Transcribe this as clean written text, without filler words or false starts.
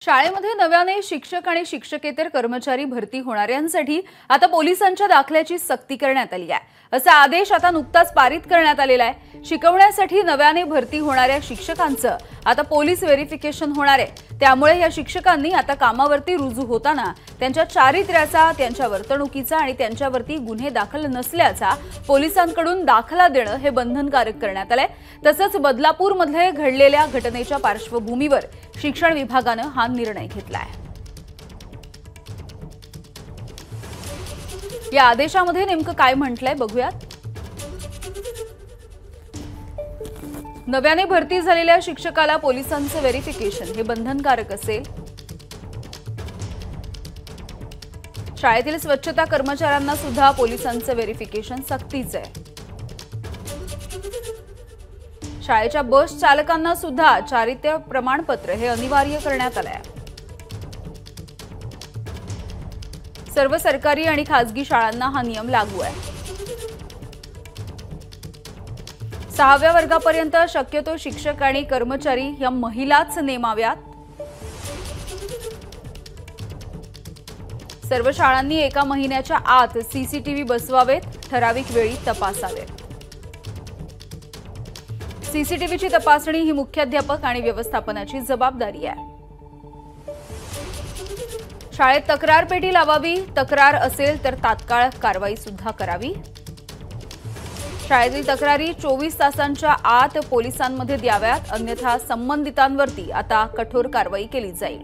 शाळेमध्ये नव्याने शिक्षक आणि शिक्षकेतर कर्मचारी भरती होणाऱ्यांसाठी आता पोलिसांच्या दाखल्याची सक्ती करण्यात आली आहे। असा आदेश आता नुकताच पारित करण्यात आलेला आहे। शिकवण्यासाठी नव्याने भरती होणाऱ्या शिक्षकांचं आता पोलीस व्हेरिफिकेशन होणार आहे। त्यामुळे या शिक्षकांनी आता कामावरती रुजू होताना त्यांच्या चारित्र्याचा, त्यांच्या वर्तणुकीचा आणि त्यांच्यावरती गुन्हे दाखल नसल्याचा पोलिसांकडून दाखला देणं हे बंधनकारक करण्यात आलंय। तसंच बदलापूरमध्ये घडलेल्या घटनेच्या पार्श्वभूमीवर शिक्षण विभागानं हा निर्णय घेतलाय। या आदेशामध्ये नेमकं काय म्हटलंय बघूयात। नव्याने भरती झालेल्या शिक्षकाला पोलिसांचं व्हेरिफिकेशन हे बंधनकारक असेल। शाळेतील स्वच्छता कर्मचाऱ्यांना सुद्धा पोलिसांचं व्हेरिफिकेशन सक्तीचं आहे। शाळेच्या बस चालकांना सुद्धा चारित्र्य प्रमाणपत्र हे अनिवार्य करण्यात आलंय। सर्व सरकारी आणि खासगी शाळांना हा नियम लागू आहे। 6व्या वर्गापर्यंत शक्यतो शिक्षक आणि कर्मचारी या महिलाच नेमाव्यात। सर्व शाळांनी एका महिन्याच्या आत सीसीटीव्ही बसवावेत, ठराविक वेळी तपासावेत। सीसीटीव्हीची तपासणी ही मुख्याध्यापक आणि व्यवस्थापनाची जबाबदारी आहे। शाळेत तक्रार पेटी लावावी, तक्रार असेल तर तात्काळ कारवाई सुद्धा करावी। शाळेतील तक्रारी 24 तासांच्या आत पोलिसांमध्ये द्याव्यात, अन्यथा संबंधितांवरती आता कठोर कारवाई केली जाईल।